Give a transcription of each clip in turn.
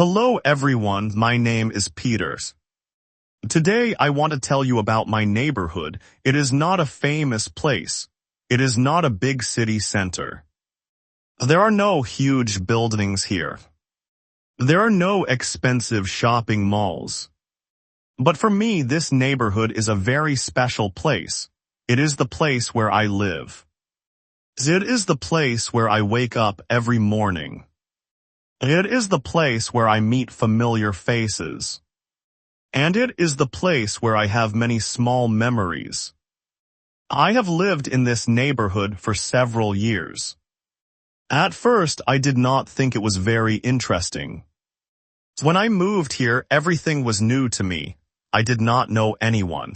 Hello everyone, my name is Peters. Today I want to tell you about my neighborhood. It is not a famous place. It is not a big city center. There are no huge buildings here. There are no expensive shopping malls. But for me, this neighborhood is a very special place. It is the place where I live. It is the place where I wake up every morning. It is the place where I meet familiar faces. And it is the place where I have many small memories. I have lived in this neighborhood for several years. At first, I did not think it was very interesting. When I moved here, everything was new to me. I did not know anyone.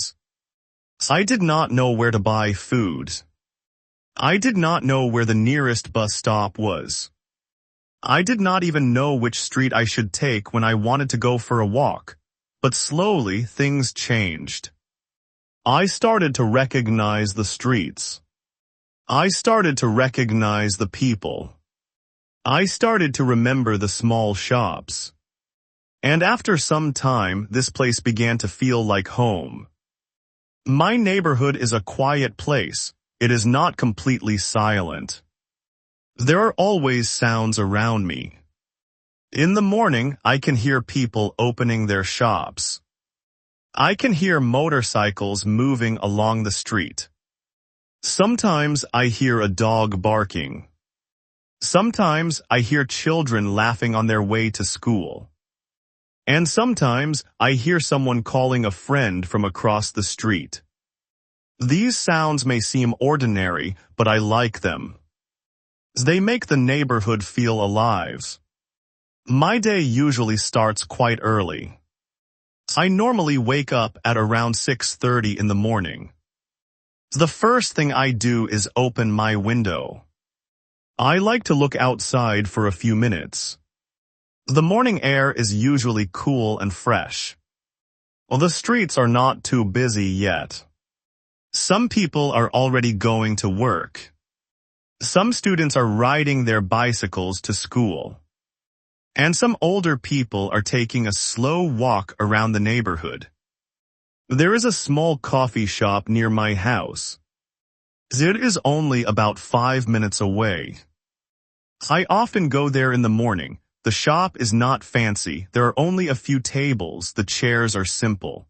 I did not know where to buy food. I did not know where the nearest bus stop was. I did not even know which street I should take when I wanted to go for a walk, but slowly things changed. I started to recognize the streets. I started to recognize the people. I started to remember the small shops. And after some time, this place began to feel like home. My neighborhood is a quiet place. It is not completely silent. There are always sounds around me. In the morning, I can hear people opening their shops. I can hear motorcycles moving along the street. Sometimes I hear a dog barking. Sometimes I hear children laughing on their way to school. And sometimes I hear someone calling a friend from across the street. These sounds may seem ordinary, but I like them. They make the neighborhood feel alive. My day usually starts quite early. I normally wake up at around 6:30 in the morning. The first thing I do is open my window. I like to look outside for a few minutes. The morning air is usually cool and fresh. The streets are not too busy yet. Some people are already going to work. Some students are riding their bicycles to school. And some older people are taking a slow walk around the neighborhood. There is a small coffee shop near my house. It is only about 5 minutes away. I often go there in the morning. The shop is not fancy. There are only a few tables. The chairs are simple.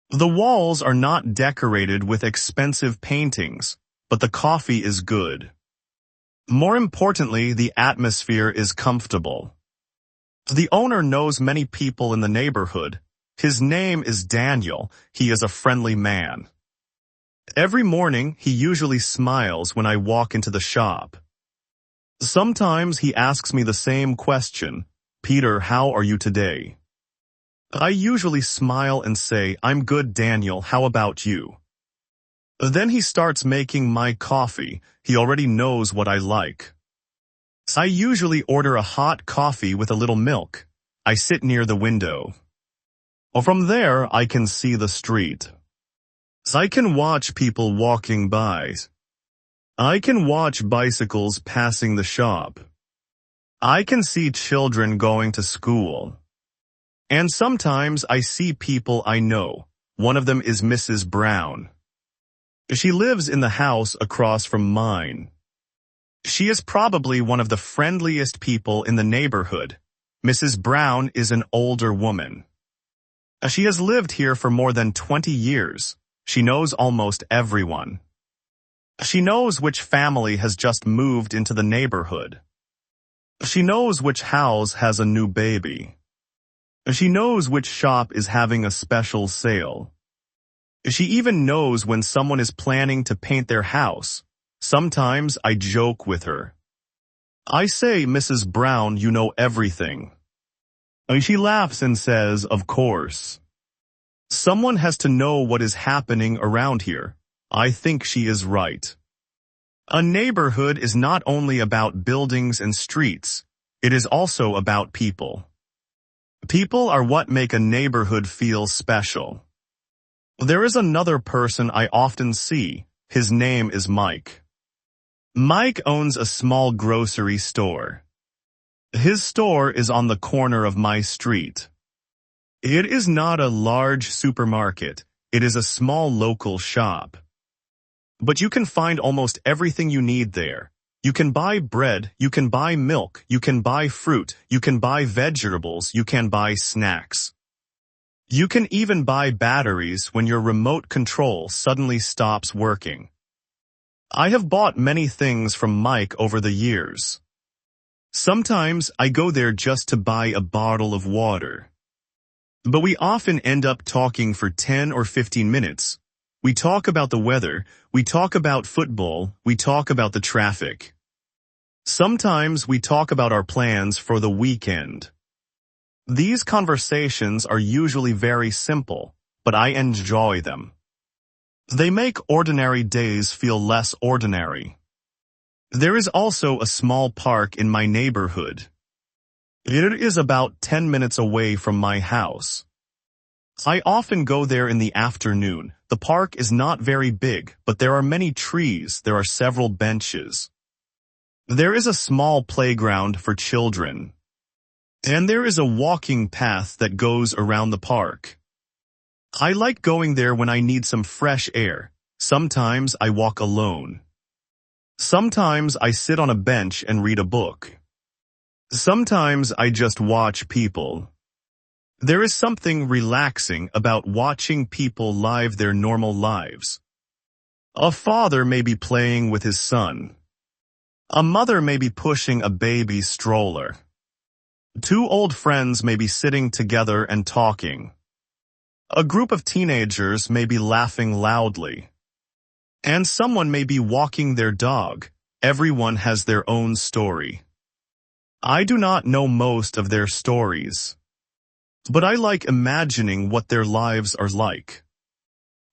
The walls are not decorated with expensive paintings, but the coffee is good. More importantly, the atmosphere is comfortable. The owner knows many people in the neighborhood. His name is Daniel. He is a friendly man. Every morning, he usually smiles when I walk into the shop. Sometimes he asks me the same question, "Peter, how are you today?" I usually smile and say, "I'm good, Daniel, how about you?" Then he starts making my coffee. He already knows what I like. I usually order a hot coffee with a little milk. I sit near the window. From there, I can see the street. I can watch people walking by. I can watch bicycles passing the shop. I can see children going to school. And sometimes I see people I know. One of them is Mrs. Brown. She lives in the house across from mine. She is probably one of the friendliest people in the neighborhood. Mrs. Brown is an older woman. She has lived here for more than 20 years. She knows almost everyone. She knows which family has just moved into the neighborhood. She knows which house has a new baby. She knows which shop is having a special sale. She even knows when someone is planning to paint their house. Sometimes I joke with her. I say, "Mrs. Brown, you know everything." She laughs and says, "Of course. Someone has to know what is happening around here." I think she is right. A neighborhood is not only about buildings and streets. It is also about people. People are what make a neighborhood feel special. There is another person I often see. His name is Mike. Mike owns a small grocery store. His store is on the corner of my street. It is not a large supermarket. It is a small local shop. But you can find almost everything you need there. You can buy bread, you can buy milk, you can buy fruit, you can buy vegetables, you can buy snacks. You can even buy batteries when your remote control suddenly stops working. I have bought many things from Mike over the years. Sometimes I go there just to buy a bottle of water. But we often end up talking for 10 or 15 minutes. We talk about the weather, we talk about football, we talk about the traffic. Sometimes we talk about our plans for the weekend. These conversations are usually very simple, but I enjoy them. They make ordinary days feel less ordinary. There is also a small park in my neighborhood. It is about 10 minutes away from my house. I often go there in the afternoon. The park is not very big, but there are many trees, there are several benches. There is a small playground for children. And there is a walking path that goes around the park. I like going there when I need some fresh air. Sometimes I walk alone. Sometimes I sit on a bench and read a book. Sometimes I just watch people. There is something relaxing about watching people live their normal lives. A father may be playing with his son. A mother may be pushing a baby stroller. Two old friends may be sitting together and talking. A group of teenagers may be laughing loudly. And someone may be walking their dog. Everyone has their own story. I do not know most of their stories. But I like imagining what their lives are like.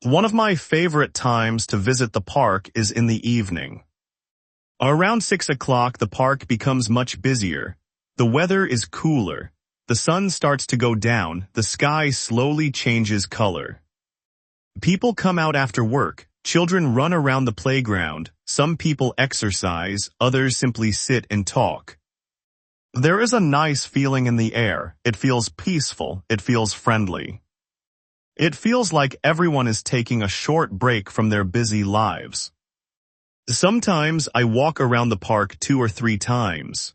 One of my favorite times to visit the park is in the evening. Around 6 o'clock the park becomes much busier. The weather is cooler. The sun starts to go down. The sky slowly changes color. People come out after work. Children run around the playground. Some people exercise. Others simply sit and talk. There is a nice feeling in the air. It feels peaceful. It feels friendly. It feels like everyone is taking a short break from their busy lives. Sometimes I walk around the park 2 or 3 times.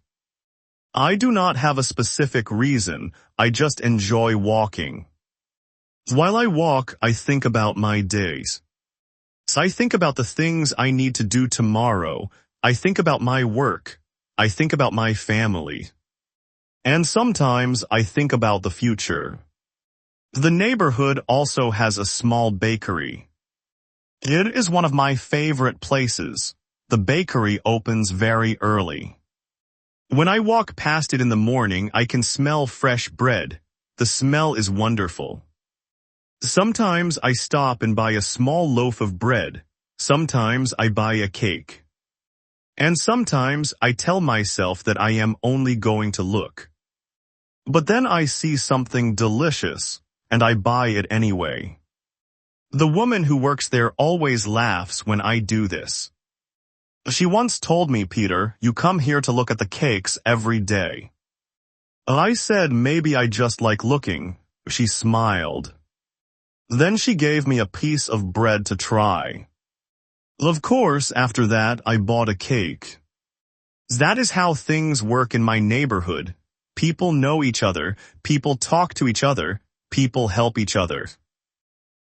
I do not have a specific reason. I just enjoy walking. While I walk, I think about my days. I think about the things I need to do tomorrow. I think about my work. I think about my family. And sometimes I think about the future. The neighborhood also has a small bakery. It is one of my favorite places. The bakery opens very early. When I walk past it in the morning, I can smell fresh bread. The smell is wonderful. Sometimes I stop and buy a small loaf of bread. Sometimes I buy a cake. And sometimes I tell myself that I am only going to look. But then I see something delicious, and I buy it anyway. The woman who works there always laughs when I do this. She once told me, "Peter, you come here to look at the cakes every day." I said maybe I just like looking. She smiled. Then she gave me a piece of bread to try. Of course, after that, I bought a cake. That is how things work in my neighborhood. People know each other, people talk to each other, people help each other.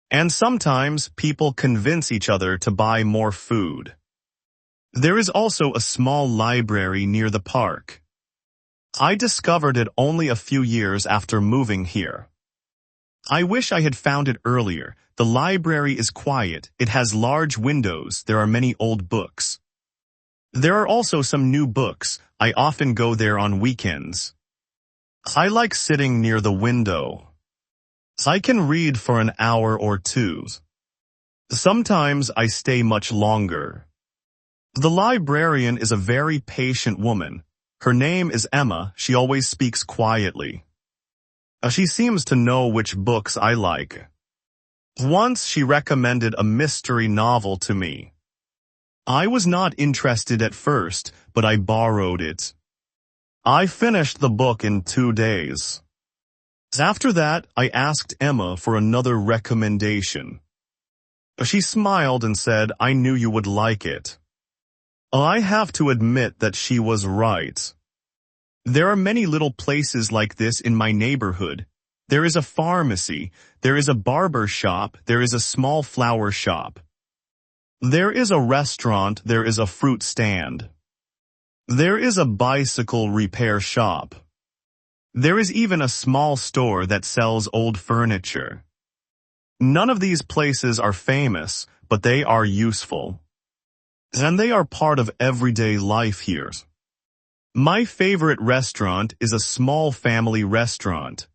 And sometimes people convince each other to buy more food. There is also a small library near the park. I discovered it only a few years after moving here. I wish I had found it earlier. The library is quiet, it has large windows, there are many old books. There are also some new books. I often go there on weekends. I like sitting near the window. I can read for an hour or 2. Sometimes I stay much longer. The librarian is a very patient woman. Her name is Emma. She always speaks quietly. She seems to know which books I like. Once she recommended a mystery novel to me. I was not interested at first, but I borrowed it. I finished the book in 2 days. After that, I asked Emma for another recommendation. She smiled and said, I knew you would like it. I have to admit that she was right. There are many little places like this in my neighborhood. There is a pharmacy, there is a barber shop, there is a small flower shop. There is a restaurant, there is a fruit stand. There is a bicycle repair shop. There is even a small store that sells old furniture. None of these places are famous, but they are useful. And they are part of everyday life here. My favorite restaurant is a small family restaurant.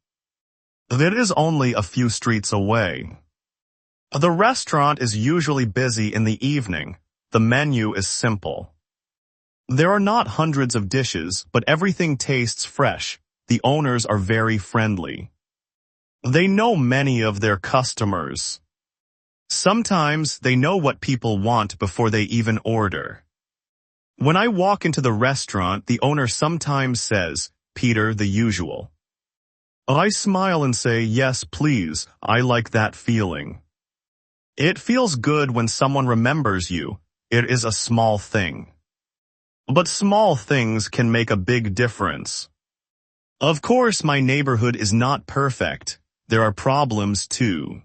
It is only a few streets away. The restaurant is usually busy in the evening. The menu is simple. There are not hundreds of dishes, but everything tastes fresh. The owners are very friendly. They know many of their customers. Sometimes they know what people want before they even order. When I walk into the restaurant, the owner sometimes says, Peter, the usual. I smile and say, yes, please, I like that feeling. It feels good when someone remembers you. It is a small thing. But small things can make a big difference. Of course, my neighborhood is not perfect. There are problems too.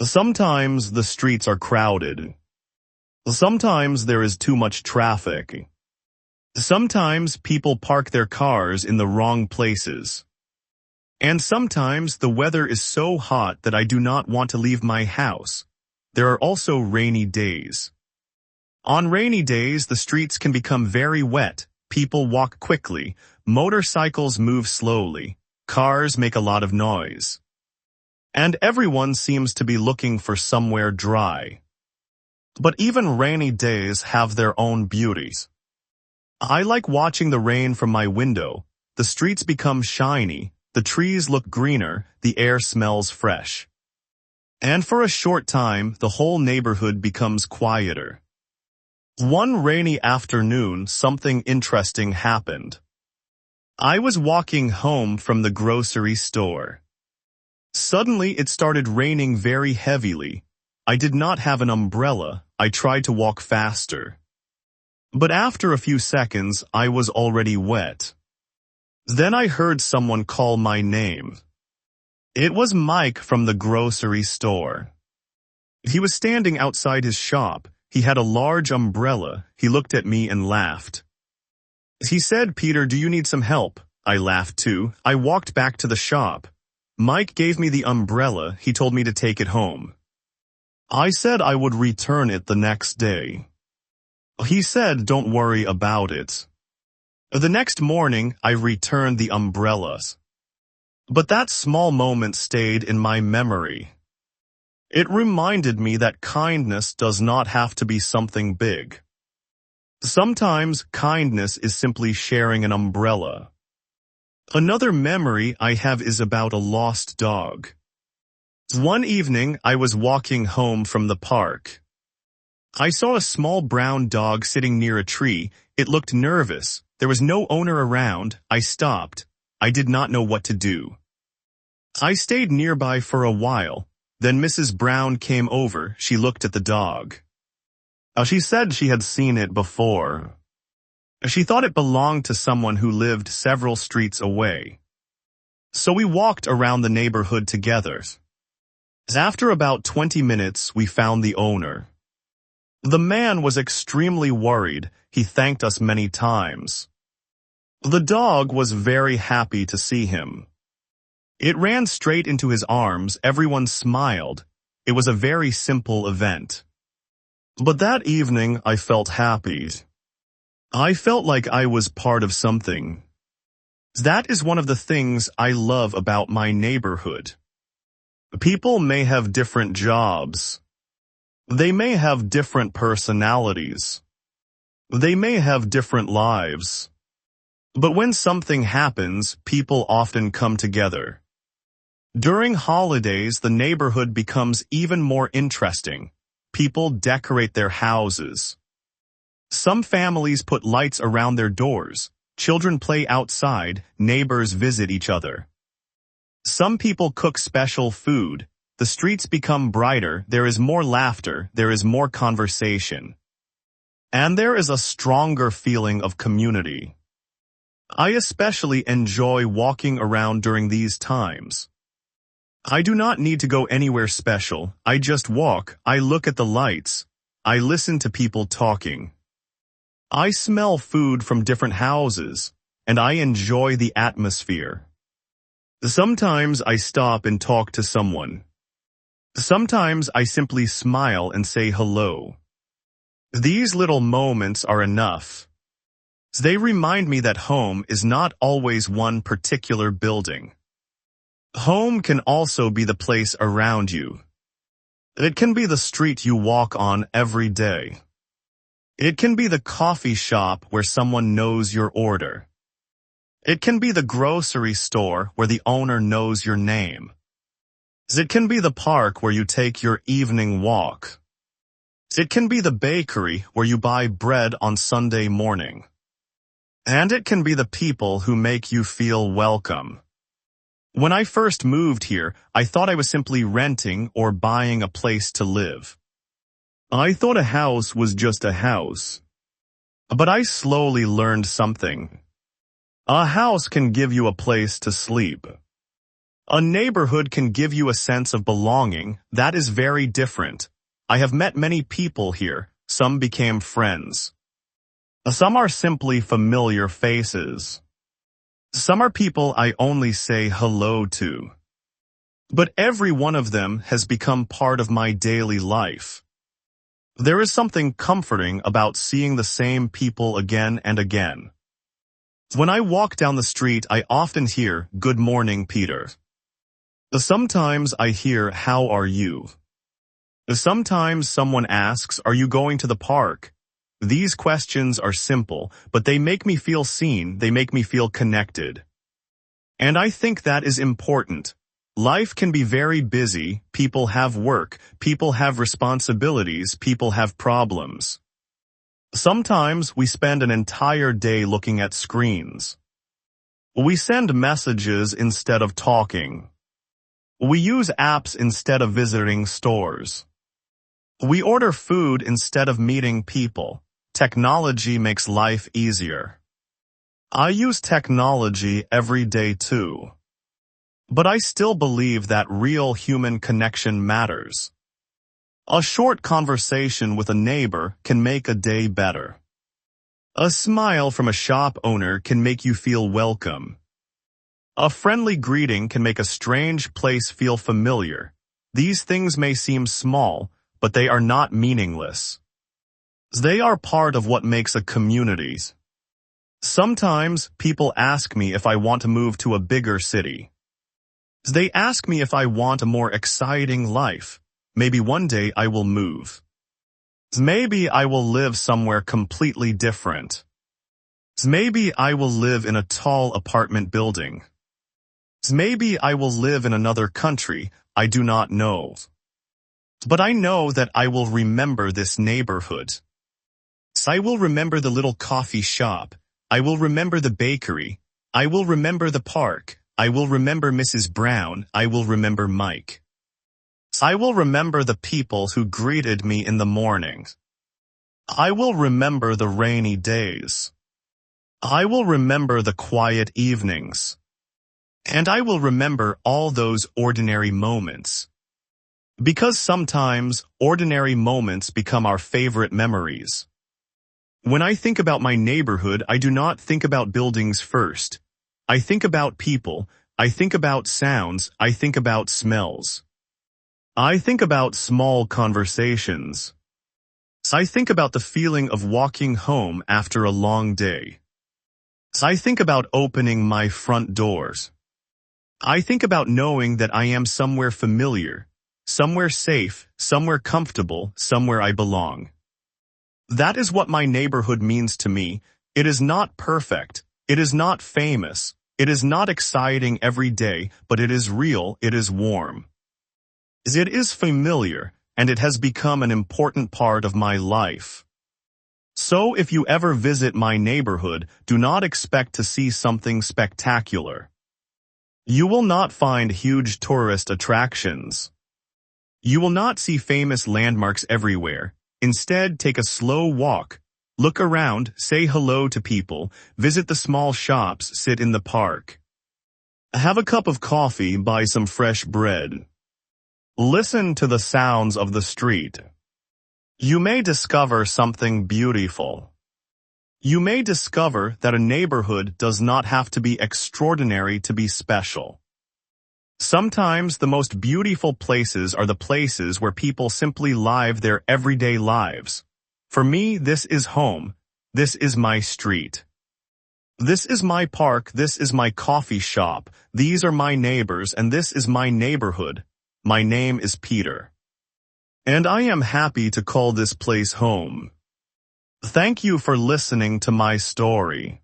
Sometimes the streets are crowded. Sometimes there is too much traffic. Sometimes people park their cars in the wrong places. And sometimes the weather is so hot that I do not want to leave my house. There are also rainy days. On rainy days, the streets can become very wet. People walk quickly. Motorcycles move slowly. Cars make a lot of noise. And everyone seems to be looking for somewhere dry. But even rainy days have their own beauties. I like watching the rain from my window. The streets become shiny. The trees look greener. The air smells fresh. And for a short time, the whole neighborhood becomes quieter. One rainy afternoon, something interesting happened. I was walking home from the grocery store. Suddenly, it started raining very heavily. I did not have an umbrella. I tried to walk faster. But after a few seconds, I was already wet. Then I heard someone call my name. It was Mike from the grocery store. He was standing outside his shop. He had a large umbrella. He looked at me and laughed. He said, Peter, do you need some help? I laughed too. I walked back to the shop. Mike gave me the umbrella. He told me to take it home. I said I would return it the next day. He said, don't worry about it. The next morning, I returned the umbrellas. But that small moment stayed in my memory. It reminded me that kindness does not have to be something big. Sometimes kindness is simply sharing an umbrella. Another memory I have is about a lost dog. One evening, I was walking home from the park. I saw a small brown dog sitting near a tree. It looked nervous. There was no owner around. I stopped. I did not know what to do. I stayed nearby for a while. Then Mrs. Brown came over. She looked at the dog. She said she had seen it before. She thought it belonged to someone who lived several streets away. So we walked around the neighborhood together. After about 20 minutes, we found the owner. The man was extremely worried. He thanked us many times. The dog was very happy to see him. It ran straight into his arms. Everyone smiled. It was a very simple event. But that evening, I felt happy. I felt like I was part of something. That is one of the things I love about my neighborhood. People may have different jobs. They may have different personalities. They may have different lives. But when something happens, people often come together. During holidays, the neighborhood becomes even more interesting. People decorate their houses. Some families put lights around their doors. children play outside, neighbors visit each other. Some people cook special food. The streets become brighter, there is more laughter, there is more conversation. And there is a stronger feeling of community. I especially enjoy walking around during these times. I do not need to go anywhere special, I just walk, I look at the lights, I listen to people talking. I smell food from different houses, and I enjoy the atmosphere. Sometimes I stop and talk to someone. Sometimes I simply smile and say hello. These little moments are enough. They remind me that home is not always one particular building. Home can also be the place around you. It can be the street you walk on every day. It can be the coffee shop where someone knows your order. It can be the grocery store where the owner knows your name. It can be the park where you take your evening walk. It can be the bakery where you buy bread on Sunday morning. And it can be the people who make you feel welcome. When I first moved here, I thought I was simply renting or buying a place to live. I thought a house was just a house. But I slowly learned something. A house can give you a place to sleep. A neighborhood can give you a sense of belonging. That is very different. I have met many people here. Some became friends. Some are simply familiar faces. Some are people I only say hello to. But every one of them has become part of my daily life. There is something comforting about seeing the same people again and again. When I walk down the street, I often hear, "Good morning, Peter." Sometimes I hear, "How are you?" Sometimes someone asks, "Are you going to the park?" These questions are simple, but they make me feel seen, they make me feel connected. And I think that is important. Life can be very busy, people have work, people have responsibilities, people have problems. Sometimes we spend an entire day looking at screens. We send messages instead of talking. We use apps instead of visiting stores. We order food instead of meeting people. Technology makes life easier. I use technology every day too. But I still believe that real human connection matters. A short conversation with a neighbor can make a day better. A smile from a shop owner can make you feel welcome. A friendly greeting can make a strange place feel familiar. These things may seem small, but they are not meaningless. They are part of what makes a community. Sometimes people ask me if I want to move to a bigger city. They ask me if I want a more exciting life. Maybe one day I will move. Maybe I will live somewhere completely different. Maybe I will live in a tall apartment building. Maybe I will live in another country, I do not know. But I know that I will remember this neighborhood. I will remember the little coffee shop. I will remember the bakery. I will remember the park. I will remember Mrs. Brown. I will remember Mike. I will remember the people who greeted me in the morning. I will remember the rainy days. I will remember the quiet evenings. And I will remember all those ordinary moments. Because sometimes, ordinary moments become our favorite memories. When I think about my neighborhood, I do not think about buildings first. I think about people, I think about sounds, I think about smells. I think about small conversations. I think about the feeling of walking home after a long day. I think about opening my front doors. I think about knowing that I am somewhere familiar, somewhere safe, somewhere comfortable, somewhere I belong. That is what my neighborhood means to me. It is not perfect. It is not famous. It is not exciting every day, but it is real, it is warm. It is familiar, and it has become an important part of my life. So if you ever visit my neighborhood, do not expect to see something spectacular. You will not find huge tourist attractions. You will not see famous landmarks everywhere. Instead, take a slow walk. Look around, say hello to people, visit the small shops, sit in the park. Have a cup of coffee, buy some fresh bread. Listen to the sounds of the street. You may discover something beautiful. You may discover that a neighborhood does not have to be extraordinary to be special. Sometimes the most beautiful places are the places where people simply live their everyday lives. For me, this is home. This is my street. This is my park. This is my coffee shop. These are my neighbors, and this is my neighborhood. My name is Peter. And I am happy to call this place home. Thank you for listening to my story.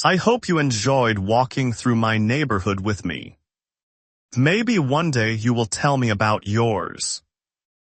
I hope you enjoyed walking through my neighborhood with me. Maybe one day you will tell me about yours.